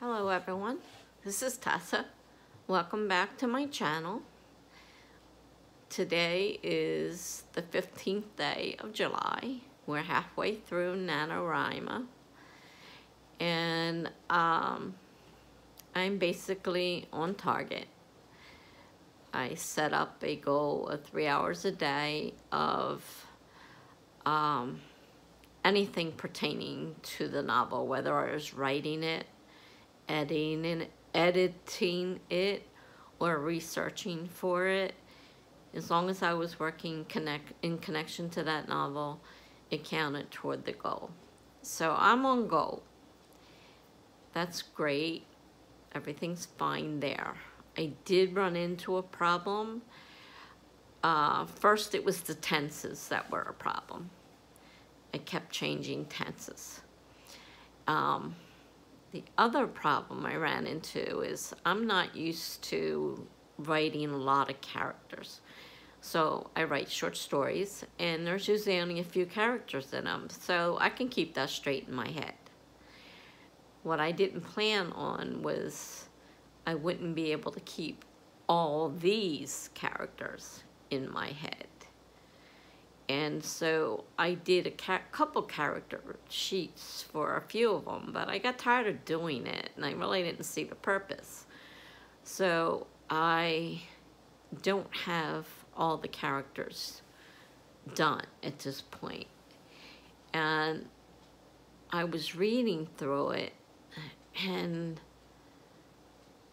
Hello everyone, this is Tessa. Welcome back to my channel. Today is the 15th day of July. We're halfway through NaNoWriMo. And I'm basically on target. I set up a goal of 3 hours a day of anything pertaining to the novel, whether I was writing it, editing it, or researching for it. As long as I was working in connection to that novel, it counted toward the goal. So I'm on goal. That's great. Everything's fine there. I did run into a problem. First, it was the tenses that were a problem. I kept changing tenses. The other problem I ran into is I'm not used to writing a lot of characters. So I write short stories, and there's usually only a few characters in them, so I can keep that straight in my head. What I didn't plan on was I wouldn't be able to keep all these characters in my head. And so I did a couple character sheets for a few of them, but I got tired of doing it, and I really didn't see the purpose. So I don't have all the characters done at this point. And I was reading through it, and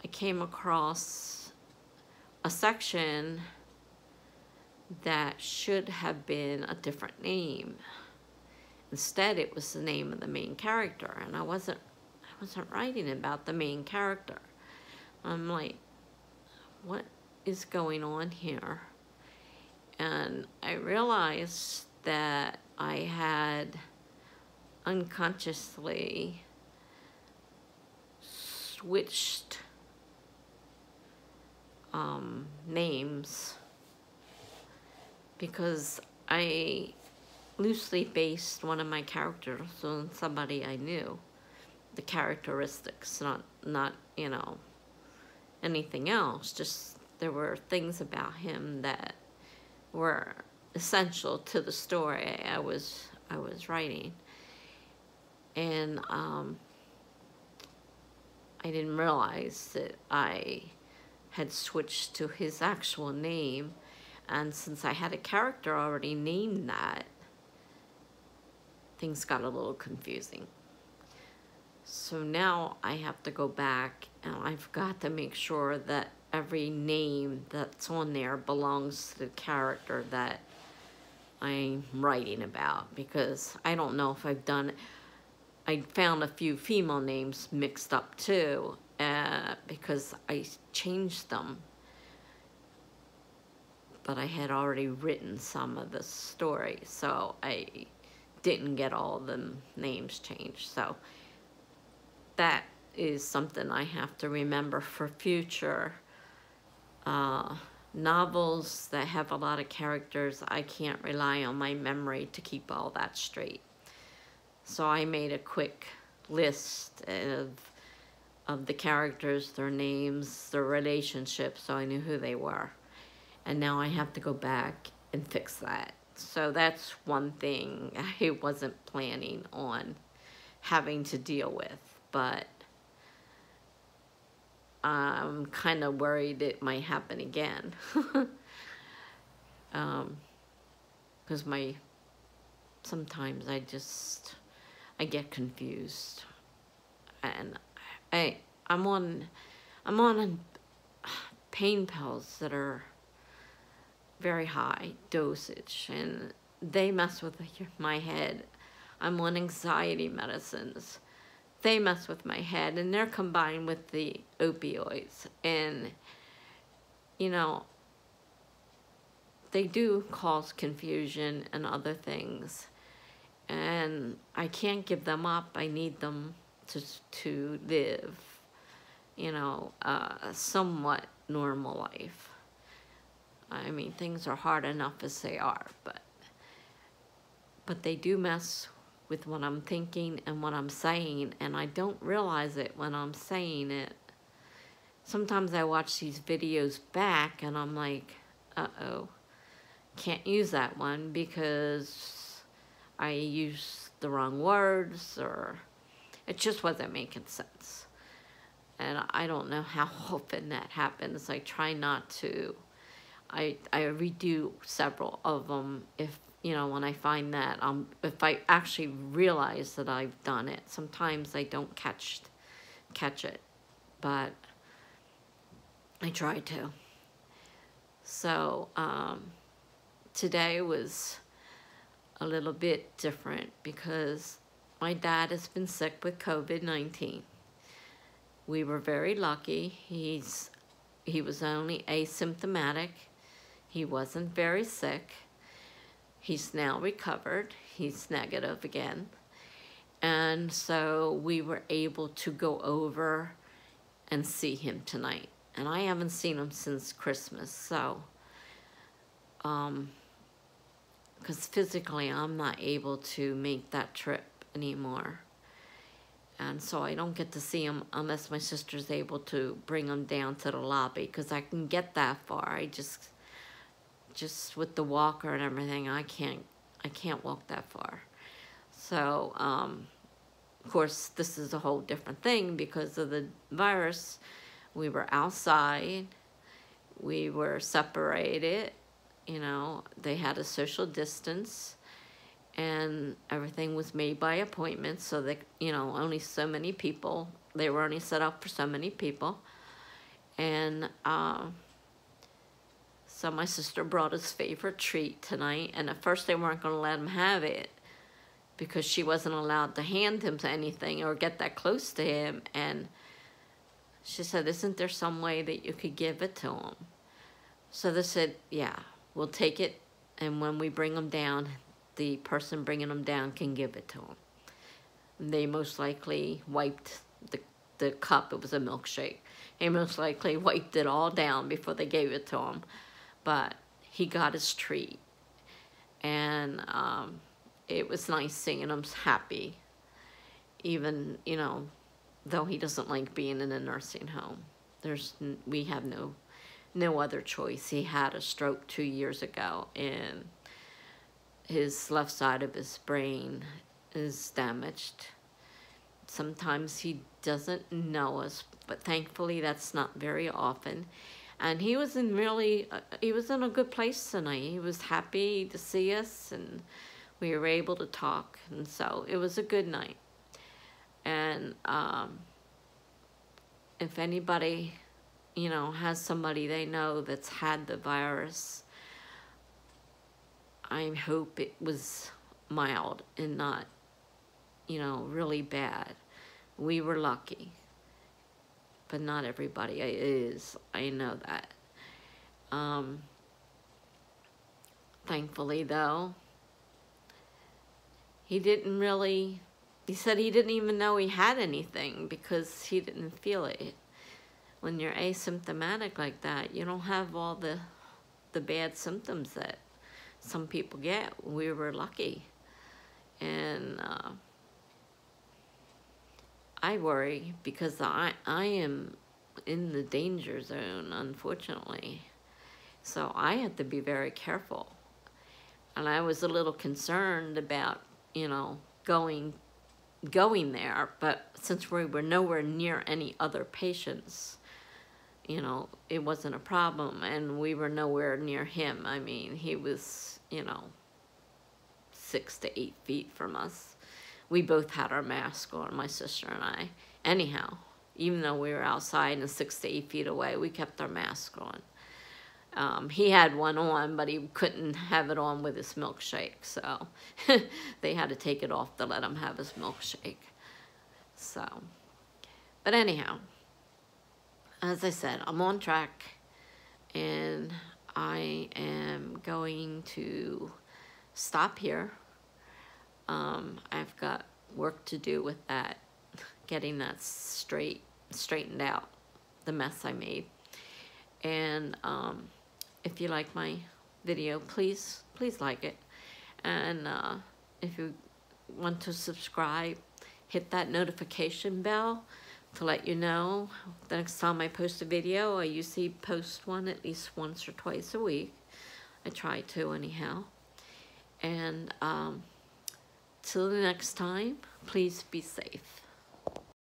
I came across a section that should have been a different name. Instead, it was the name of the main character, and I wasn't writing about the main character. I'm like, what is going on here? And I realized that I had unconsciously switched names, because I loosely based one of my characters on somebody I knew. The characteristics, not you know, anything else. Just there were things about him that were essential to the story I was writing. And I didn't realize that I had switched to his actual name. And since I had a character already named that, things got a little confusing. So now I have to go back, and I've got to make sure that every name that's on there belongs to the character that I'm writing about, because I don't know if I've done it. I found a few female names mixed up too, because I changed them. But I had already written some of the story, so I didn't get all of the names changed. So that is something I have to remember for future novels that have a lot of characters. I can't rely on my memory to keep all that straight. So I made a quick list of the characters, their names, their relationships, so I knew who they were. And now I have to go back and fix that. So that's one thing I wasn't planning on having to deal with, but I'm kind of worried it might happen again. Because sometimes I get confused, and I'm on pain pills that are very high dosage, and they mess with my head. I'm on anxiety medicines. They mess with my head, and they're combined with the opioids, and you know, they do cause confusion and other things, and I can't give them up. I need them to live, you know, a somewhat normal life. I mean, things are hard enough as they are, but they do mess with what I'm thinking and what I'm saying, and I don't realize it when I'm saying it. Sometimes I watch these videos back and I'm like, uh-oh, can't use that one because I used the wrong words, or it just wasn't making sense. And I don't know how often that happens. I try not to. I redo several of them if, you know, when I find that, if I actually realize that I've done it. Sometimes I don't catch it, but I try to. So today was a little bit different because my dad has been sick with COVID-19. We were very lucky. He was only asymptomatic. He wasn't very sick. He's now recovered. He's negative again. And so we were able to go over and see him tonight. And I haven't seen him since Christmas, so, because physically I'm not able to make that trip anymore. And so I don't get to see him unless my sister's able to bring him down to the lobby, because I can get that far. I just with the walker and everything, I can't walk that far. So, of course, this is a whole different thing because of the virus. We were outside, we were separated, you know, they had a social distance, and everything was made by appointment, so that, you know, only so many people, they were only set up for so many people. And so my sister brought his favorite treat tonight, and at first they weren't going to let him have it because she wasn't allowed to hand him anything or get that close to him. And she said, isn't there some way that you could give it to him? So they said, yeah, we'll take it, and when we bring him down, the person bringing him down can give it to him. They most likely wiped the cup. It was a milkshake. They most likely wiped it all down before they gave it to him. But he got his treat, and it was nice seeing him happy, even, you know, though he doesn't like being in a nursing home. We have no other choice. He had a stroke 2 years ago, and his left side of his brain is damaged. Sometimes he doesn't know us, but thankfully that's not very often. And he was in a good place tonight. He was happy to see us, and we were able to talk, and so it was a good night. And if anybody, you know, has somebody they know that's had the virus, I hope it was mild and not, you know, really bad. We were lucky, but not everybody is. I know that. Thankfully, though, he said he didn't even know he had anything because he didn't feel it. When you're asymptomatic like that, you don't have all the bad symptoms that some people get. We were lucky. And I worry because I am in the danger zone, unfortunately. So I had to be very careful. And I was a little concerned about, you know, going there, but since we were nowhere near any other patients, you know, it wasn't a problem, and we were nowhere near him. I mean, he was, you know, 6 to 8 feet from us. We both had our mask on, my sister and I. Anyhow, even though we were outside and 6 to 8 feet away, we kept our mask on. He had one on, but he couldn't have it on with his milkshake, so they had to take it off to let him have his milkshake. So, but anyhow, as I said, I'm on track, and I am going to stop here. I've got work to do with that, getting that straightened out, the mess I made. And if you like my video, please like it. And if you want to subscribe, hit that notification bell to let you know the next time I post a video. I usually post one at least once or twice a week. I try to anyhow. And till the next time, please be safe.